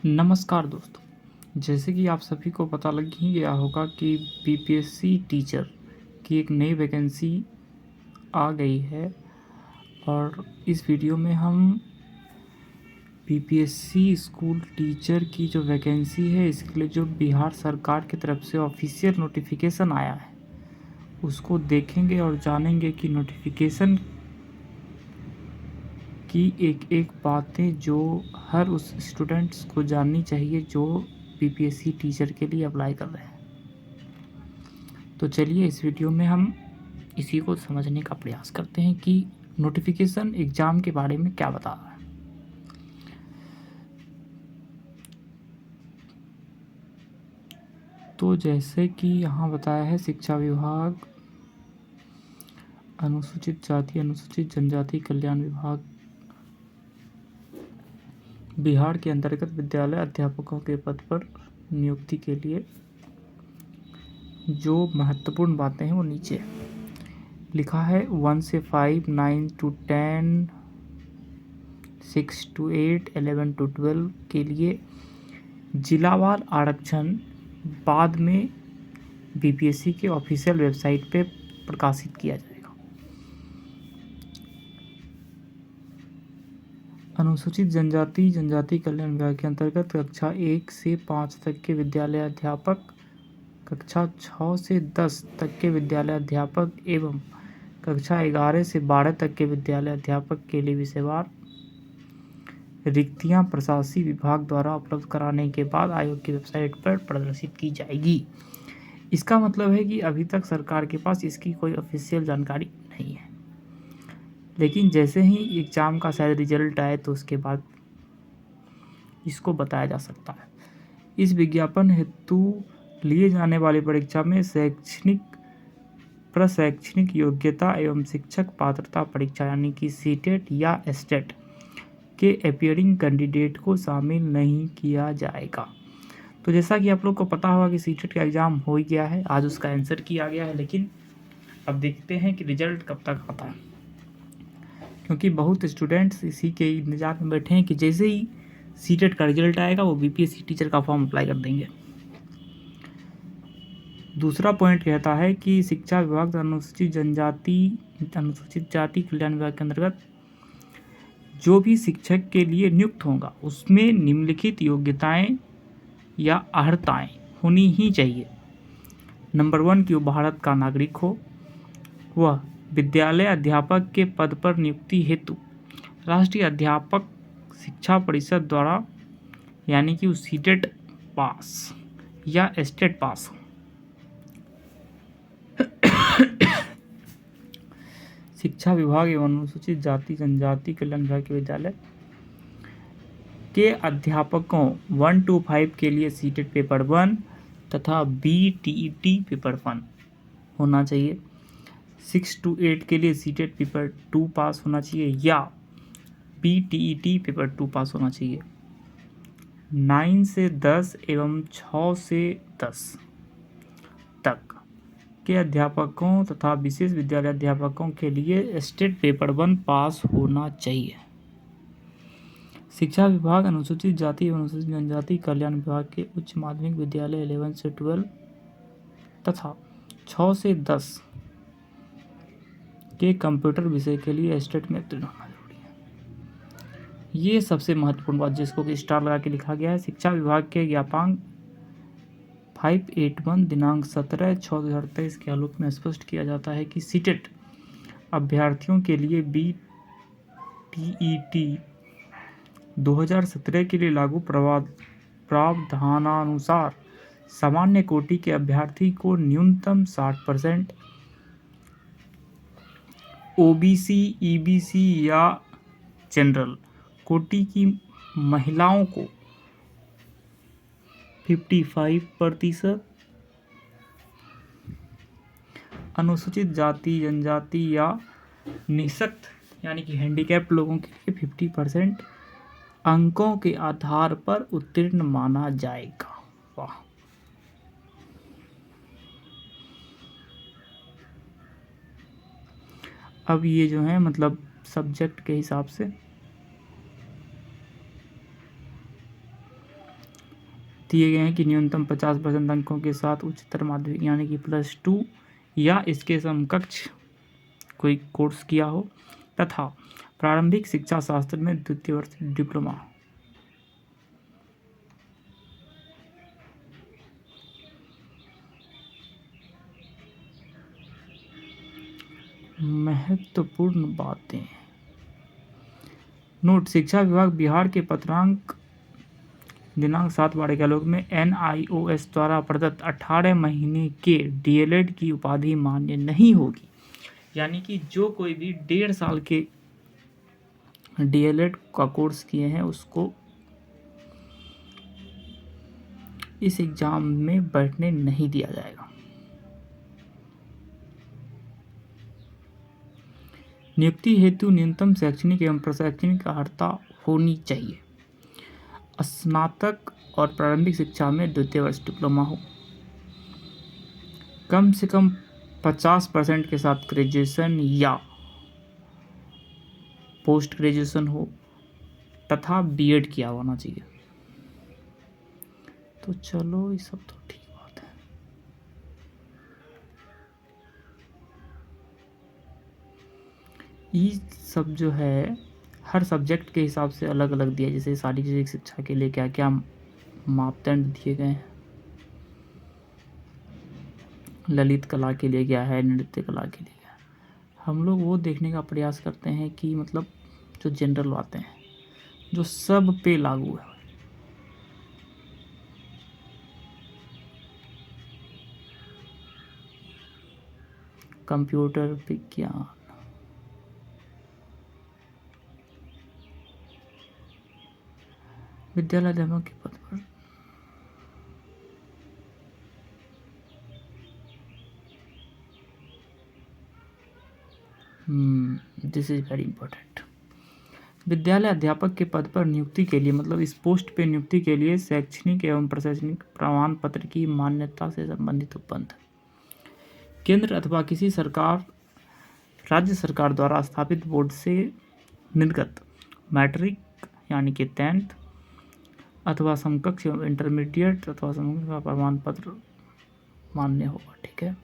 नमस्कार दोस्तों, जैसे कि आप सभी को पता लग ही गया होगा कि बीपीएससी टीचर की एक नई वैकेंसी आ गई है। और इस वीडियो में हम बीपीएससी स्कूल टीचर की जो वैकेंसी है इसके लिए जो बिहार सरकार की तरफ से ऑफिशियल नोटिफिकेशन आया है उसको देखेंगे और जानेंगे कि नोटिफिकेशन की एक एक बातें जो हर उस स्टूडेंट्स को जाननी चाहिए जो बीपीएससी टीचर के लिए अप्लाई कर रहे हैं। तो चलिए इस वीडियो में हम इसी को समझने का प्रयास करते हैं कि नोटिफिकेशन एग्ज़ाम के बारे में क्या बता रहा है। तो जैसे कि यहाँ बताया है, शिक्षा विभाग, अनुसूचित जाति अनुसूचित जनजाति कल्याण विभाग बिहार के अंतर्गत विद्यालय अध्यापकों के पद पर नियुक्ति के लिए जो महत्वपूर्ण बातें हैं वो नीचे लिखा है। 1 से 5, 9 to 10, 6 to 8, 11 to 12 के लिए जिलावार आरक्षण बाद में बीपीएससी के ऑफिशियल वेबसाइट पे प्रकाशित किया जाएगा। अनुसूचित जनजाति जनजाति कल्याण विभाग के अंतर्गत कक्षा 1 से 5 तक के विद्यालय अध्यापक, कक्षा 6 से 10 तक के विद्यालय अध्यापक एवं कक्षा 11 से 12 तक के विद्यालय अध्यापक के लिए विषयवार रिक्तियां प्रशासकीय विभाग द्वारा उपलब्ध कराने के बाद आयोग की वेबसाइट पर प्रदर्शित की जाएगी। इसका मतलब है कि अभी तक सरकार के पास इसकी कोई ऑफिशियल जानकारी नहीं है, लेकिन जैसे ही एग्ज़ाम का शायद रिजल्ट आए तो उसके बाद इसको बताया जा सकता है। इस विज्ञापन हेतु लिए जाने वाली परीक्षा में शैक्षणिक प्रशैक्षणिक योग्यता एवं शिक्षक पात्रता परीक्षा यानी कि सीटेट या एस्टेट के अपीयरिंग कैंडिडेट को शामिल नहीं किया जाएगा। तो जैसा कि आप लोग को पता होगा कि सीटेट का एग्ज़ाम हो ही गया है, आज उसका आंसर किया गया है, लेकिन अब देखते हैं कि रिजल्ट कब तक आता है, क्योंकि बहुत स्टूडेंट्स इसी के इंतजार में बैठे हैं कि जैसे ही सीटेट का रिजल्ट आएगा वो बीपीएससी टीचर का फॉर्म अप्लाई कर देंगे। दूसरा पॉइंट कहता है कि शिक्षा विभाग अनुसूचित जाति कल्याण विभाग के अंतर्गत जो भी शिक्षक के लिए नियुक्त होगा उसमें निम्नलिखित योग्यताएं या अर्हताएं होनी ही चाहिए। नंबर 1 कि वो भारत का नागरिक हो, वह विद्यालय अध्यापक के पद पर नियुक्ति हेतु राष्ट्रीय अध्यापक शिक्षा परिषद द्वारा यानी कि सीटेट पास या एस्टेट पास हो। शिक्षा विभाग एवं अनुसूचित जाति जनजाति कल्याण विभाग के विद्यालय के अध्यापकों 1 to 5 के लिए सीटेट पेपर 1 तथा बीटीईटी पेपर 1 होना चाहिए। 6 to 8 के लिए सीटेट पेपर 2 पास होना चाहिए या बीटीईटी पेपर 2 पास होना चाहिए। 9 से 10 एवं 6 से 10 तक के अध्यापकों तथा विशेष विद्यालय अध्यापकों के लिए स्टेट पेपर 1 पास होना चाहिए। शिक्षा विभाग अनुसूचित जाति एवं अनुसूचित जनजाति कल्याण विभाग के उच्च माध्यमिक विद्यालय 11 से 12 तथा 6 से 10 के कंप्यूटर विषय के लिए स्टेट में उत्तीर्ण होना जरूरी है। ये सबसे महत्वपूर्ण बात जिसको कि स्टार लगा के लिखा गया है। शिक्षा विभाग के ज्ञापांक 581 दिनांक 17/6/2023 के आलोक में स्पष्ट किया जाता है कि सीटेट अभ्यर्थियों के लिए बीटीईटी 2017 के लिए लागू प्रावधानानुसार सामान्य कोटि के अभ्यर्थी को न्यूनतम 60%, ओबीसी, ईबीसी या जनरल कोटि की महिलाओं को 55%, अनुसूचित जाति जनजाति या निःशक्त यानी कि हैंडीकैप्ड लोगों के लिए 50% अंकों के आधार पर उत्तीर्ण माना जाएगा। वाह, अब ये जो है मतलब सब्जेक्ट के हिसाब से दिए गए हैं कि न्यूनतम 50% अंकों के साथ उच्चतर माध्यमिक यानी कि +2 या इसके समकक्ष कोई कोर्स किया हो तथा प्रारंभिक शिक्षा शास्त्र में द्वितीय वर्ष डिप्लोमा। महत्वपूर्ण बातें। नोट: शिक्षा विभाग बिहार के पत्रांक दिनांक 7/11 में NIOS द्वारा प्रदत्त 18 महीने के DLED की उपाधि मान्य नहीं होगी। यानी कि जो कोई भी 1.5 साल के DLED का कोर्स किए हैं उसको इस एग्जाम में बैठने नहीं दिया जाएगा। नियुक्ति हेतु न्यूनतम शैक्षणिक एवं प्रशैक्षणिक अर्हता होनी चाहिए। स्नातक और प्रारंभिक शिक्षा में द्वितीय वर्ष डिप्लोमा हो। कम से कम 50% के साथ ग्रेजुएशन या पोस्ट ग्रेजुएशन हो तथा B.Ed किया होना चाहिए। तो चलो ये सब तो ठीक बात है। ये सब जो है हर सब्जेक्ट के हिसाब से अलग अलग दिया, जैसे शारीरिक शिक्षा के लिए क्या क्या मापदंड दिए गए हैं, ललित कला के लिए क्या है, नृत्य कला के लिए क्या है। हम लोग वो देखने का प्रयास करते हैं कि मतलब जो जनरल बातें हैं जो सब पे लागू है। कंप्यूटर विज्ञान, विद्यालय अध्यापक के पद पर दिस इज वेरी इंपॉर्टेंट। विद्यालय अध्यापक के पद पर नियुक्ति के लिए मतलब इस पोस्ट पे नियुक्ति के लिए शैक्षणिक एवं प्रशैक्षणिक प्रमाण पत्र की मान्यता से संबंधित उपबंध केंद्र अथवा किसी राज्य सरकार द्वारा स्थापित बोर्ड से निर्गत मैट्रिक यानी कि 10th अथवा समकक्ष एवं इंटरमीडिएट अथवा समकक्ष का प्रमाण पत्र मान्य होगा। ठीक है।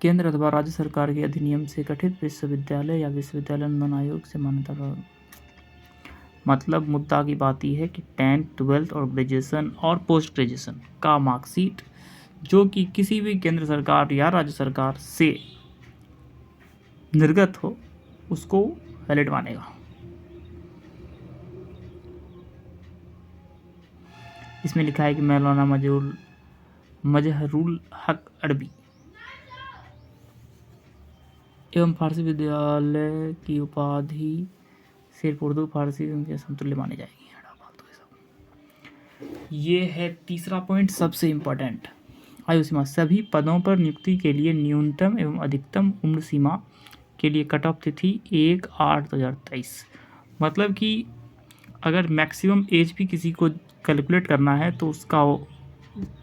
केंद्र अथवा राज्य सरकार के अधिनियम से गठित विश्वविद्यालय या विश्वविद्यालय अनुदान आयोग से मान्यता प्राप्त। मतलब मुद्दा की बात यह है कि 10th 12th और ग्रेजुएशन और पोस्ट ग्रेजुएशन का मार्कशीट जो कि किसी भी केंद्र सरकार या राज्य सरकार से निर्गत हो उसको वैलिड मानेगा। इसमें लिखा है कि मौलाना मजहरूल हक अरबी एवं फारसी विद्यालय की उपाधि सिर्फ उर्दू फारसी उनके समतुल्य मानी जाएगी। ये है तीसरा पॉइंट, सबसे इम्पोर्टेंट। आयु सीमा: सभी पदों पर नियुक्ति के लिए न्यूनतम एवं अधिकतम उम्र सीमा के लिए कट ऑफ तिथि 1/8/2023। मतलब कि अगर मैक्सिमम एज भी किसी को कैलकुलेट करना है तो उसका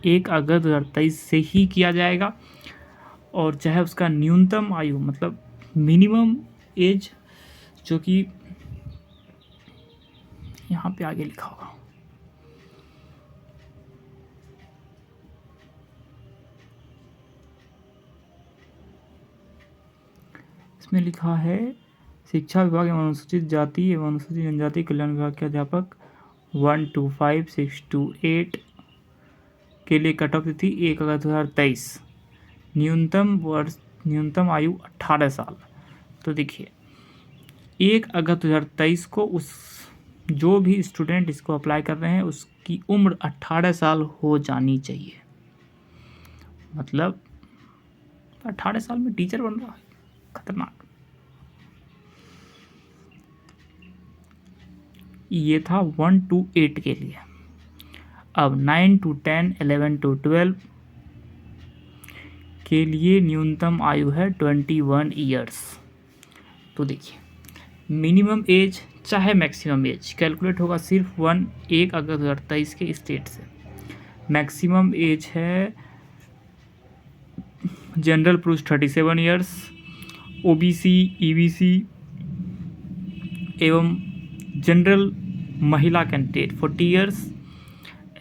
1 अगस्त 2023 से ही किया जाएगा, और चाहे उसका न्यूनतम आयु मतलब मिनिमम एज जो कि यहाँ पे आगे लिखा होगा, इसमें लिखा है शिक्षा विभाग एवं अनुसूचित जाति एवं अनुसूचित जनजाति कल्याण विभाग के अध्यापक 1 to 5 6 to 8 के लिए कट ऑफ तिथि 1 अगस्त 2023। न्यूनतम आयु 18 साल। तो देखिए 1 अगस्त 2023 को उस जो भी स्टूडेंट इसको अप्लाई कर रहे हैं उसकी उम्र 18 साल हो जानी चाहिए। मतलब 18 साल में टीचर बन रहा है, खतरनाक। ये था 1 to 8 के लिए। अब 9 to 10 11 to 12 के लिए न्यूनतम आयु है 21 ईयर्स। तो देखिए मिनिमम एज चाहे मैक्सिमम एज कैलकुलेट होगा सिर्फ 1 अगस्त 2023 के स्टेट से। मैक्सिमम एज है जनरल पुरुष 37 ईयर्स, OBC EBC एवं जनरल महिला कैंडिडेट 40 ईयर्स,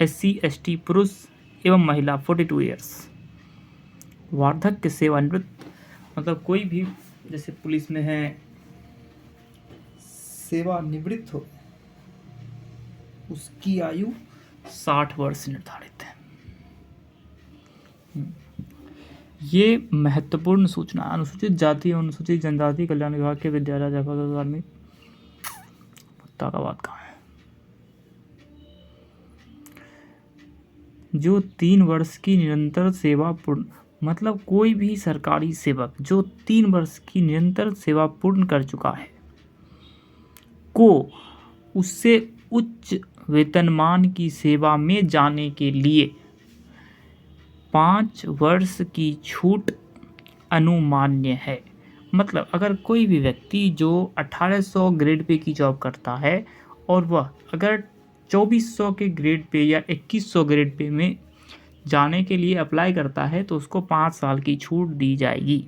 SC/ST पुरुष एवं महिला 42 ईयर्स। वार्धक्य सेवानिवृत्त मतलब कोई भी जैसे पुलिस में है सेवानिवृत्त हो, उसकी आयु 60 वर्ष निर्धारित है। ये महत्वपूर्ण सूचना अनुसूचित जाति एवं अनुसूचित जनजाति कल्याण विभाग के विद्यालय अध्यापक कार्मिक मुद्दा का बात कहाँ है। जो 3 वर्ष की निरंतर सेवा पूर्ण मतलब कोई भी सरकारी सेवक जो 3 वर्ष की निरंतर सेवा पूर्ण कर चुका है को उससे उच्च वेतनमान की सेवा में जाने के लिए 5 वर्ष की छूट अनुमान्य है। मतलब अगर कोई भी व्यक्ति जो 1800 ग्रेड पे की जॉब करता है और वह अगर 2400 के ग्रेड पे या 2100 ग्रेड पे में जाने के लिए अप्लाई करता है तो उसको 5 साल की छूट दी जाएगी।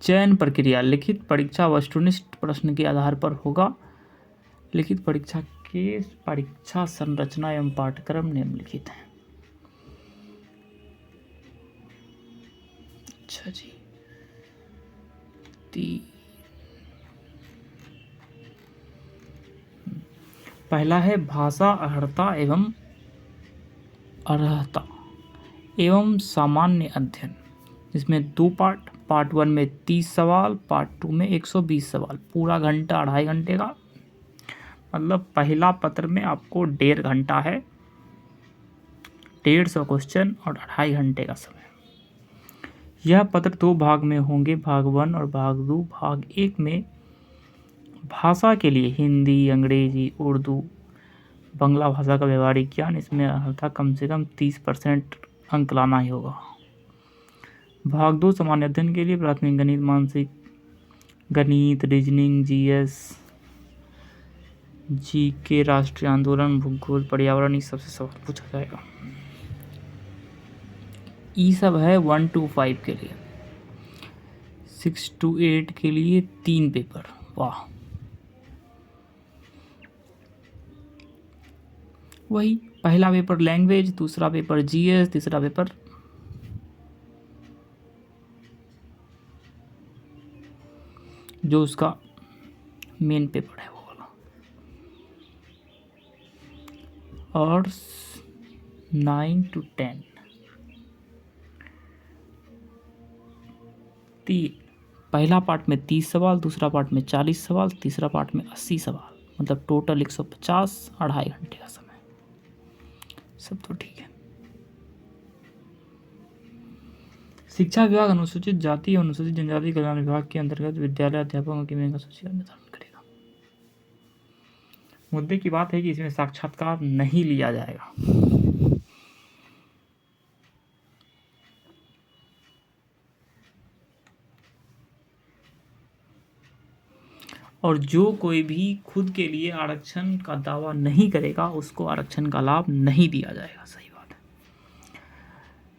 चयन प्रक्रिया लिखित परीक्षा वस्तुनिष्ठ प्रश्न के आधार पर होगा। लिखित परीक्षा के परीक्षा संरचना एवं पाठ्यक्रम निम्नलिखित है। अच्छा जी, पहला है भाषा अर्हता एवं सामान्य अध्ययन, जिसमें 2 पार्ट 1 में 30 सवाल, पार्ट 2 में 120 सवाल, पूरा घंटा 2.5 घंटे का। मतलब पहला पत्र में आपको 1.5 घंटा है, 150 क्वेश्चन और 2.5 घंटे का समय। यह पत्र 2 भाग में होंगे, भाग 1 और भाग 2। भाग 1 में भाषा के लिए हिंदी, अंग्रेजी, उर्दू, बांग्ला भाषा का व्यवहारिक ज्ञान, इसमें अर्हता कम से कम 30% अंक लाना ही होगा। भाग 2 सामान्य अध्ययन के लिए प्राथमिक गणित, मानसिक गणित, रीजनिंग, GS, GK, राष्ट्रीय आंदोलन, भूगोल, पर्यावरण, इस सबसे सवाल पूछा जाएगा। ये सब है 1 to 5 के लिए। 6 to 8 के लिए 3 पेपर। वाह, वही पहला पेपर लैंग्वेज, दूसरा पेपर GS, तीसरा पेपर जो उसका मेन पेपर है वो वाला, और 9 to 10 पहला पार्ट में 30 सवाल, दूसरा पार्ट में 40 सवाल, तीसरा पार्ट में 80 सवाल, मतलब टोटल 150, 2.5 घंटे का समय। सब तो ठीक है। शिक्षा विभाग अनुसूचित जाति और अनुसूचित जनजाति कल्याण विभाग के अंतर्गत विद्यालय अध्यापकों की मेगा सूची का निर्धारण करेगा। मुद्दे की बात है कि इसमें साक्षात्कार नहीं लिया जाएगा। और जो कोई भी खुद के लिए आरक्षण का दावा नहीं करेगा उसको आरक्षण का लाभ नहीं दिया जाएगा। सही बात है।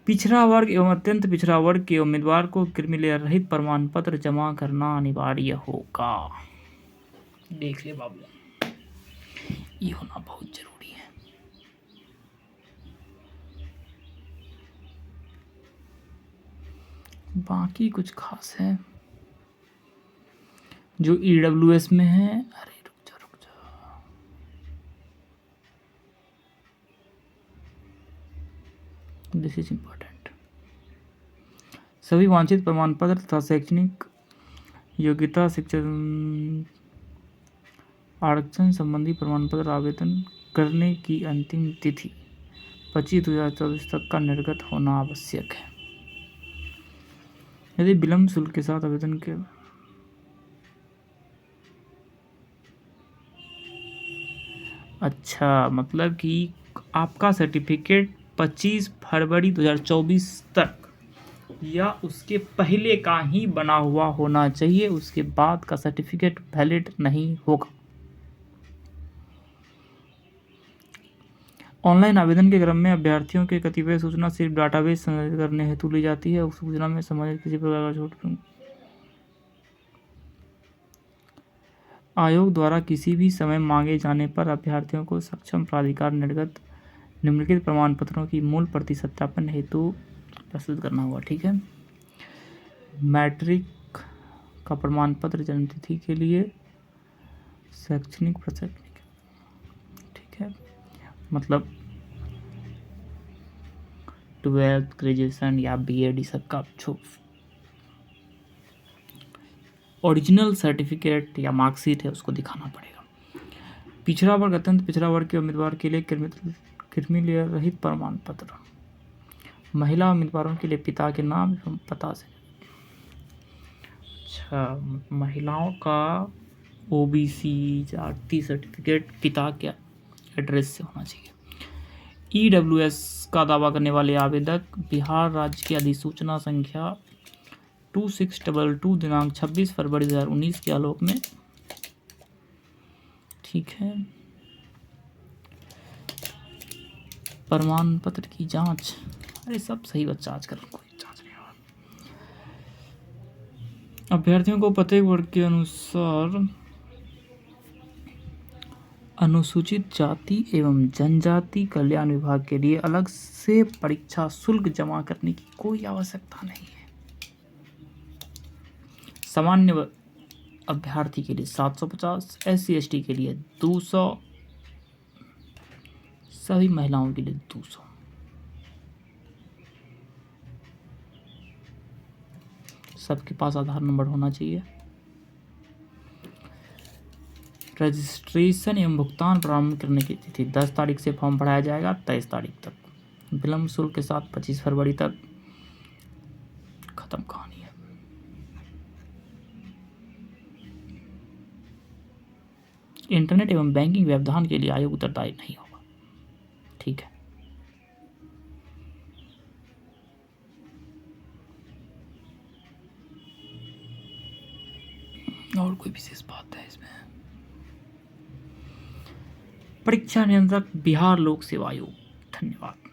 पिछड़ा वर्ग एवं अत्यंत पिछड़ा वर्ग के उम्मीदवार को क्रिमिलेयर रहित प्रमाण पत्र जमा करना अनिवार्य होगा। देख ले बाबू, ये होना बहुत जरूरी है। बाकी कुछ खास है जो EWS में है। अरे रुक जा, दिस इज इम्पोर्टेंट। सभी वांछित प्रमाण पत्र तथा शैक्षणिक योग्यता, शिक्षा, आरक्षण संबंधी प्रमाण पत्र आवेदन करने की अंतिम तिथि 25/2024 तक का निर्गत होना आवश्यक है। यदि विलंब शुल्क के साथ आवेदन के अच्छा, मतलब कि आपका सर्टिफिकेट 25 फरवरी 2024 तक या उसके पहले का ही बना हुआ होना चाहिए, उसके बाद का सर्टिफिकेट वैलिड नहीं होगा। ऑनलाइन आवेदन के क्रम में अभ्यर्थियों के कतिपय सूचना सिर्फ डाटाबेस संग्रहित करने हेतु ली जाती है। उस सूचना में संबंधित किसी प्रकार का छूट आयोग द्वारा किसी भी समय मांगे जाने पर अभ्यर्थियों को सक्षम प्राधिकार निर्गत निम्नलिखित प्रमाण पत्रों की मूल प्रति सत्यापन हेतु प्रस्तुत करना होगा। ठीक है, मैट्रिक का प्रमाण पत्र जन्मतिथि के लिए, शैक्षणिक प्रशैक्षणिक, ठीक है, मतलब 12th ग्रेजुएशन या बीएड सबका ओरिजिनल सर्टिफिकेट या मार्कशीट है उसको दिखाना पड़ेगा। पिछड़ा वर्ग अत्यंत पिछड़ा वर्ग के उम्मीदवार के लिए कृमि लेयर रहित प्रमाण पत्र, महिला उम्मीदवारों के लिए पिता के नाम एवं पता से। अच्छा, महिलाओं का ओबीसी जाति सर्टिफिकेट पिता के एड्रेस से होना चाहिए। ईडब्ल्यूएस का दावा करने वाले आवेदक बिहार राज्य की अधिसूचना संख्या 2622 दिनांक 26 फरवरी 2019 के आलोक में, ठीक है, प्रमाण पत्र की जांच, अरे सब सही बच्चा आजकल कोई जांच नहीं हुआ। अभ्यर्थियों को प्रत्येक वर्ग के अनुसार अनुसूचित जाति एवं जनजाति कल्याण विभाग के लिए अलग से परीक्षा शुल्क जमा करने की कोई आवश्यकता नहीं है। सामान्य अभ्यर्थी के लिए 750, SC/ST के लिए 200, सभी महिलाओं के लिए 200। सबके पास आधार नंबर होना चाहिए। रजिस्ट्रेशन एवं भुगतान प्रारंभ करने की तिथि 10 तारीख से फॉर्म भराया जाएगा 23 तारीख तक। विलम्ब शुल्क के साथ 25 फरवरी तक। खत्म कहानी है। इंटरनेट एवं बैंकिंग व्यवधान के लिए आयोग उत्तरदायी नहीं होगा। ठीक है, और कोई विशेष बात है इसमें? परीक्षा नियंत्रक बिहार लोक सेवा आयोग। धन्यवाद।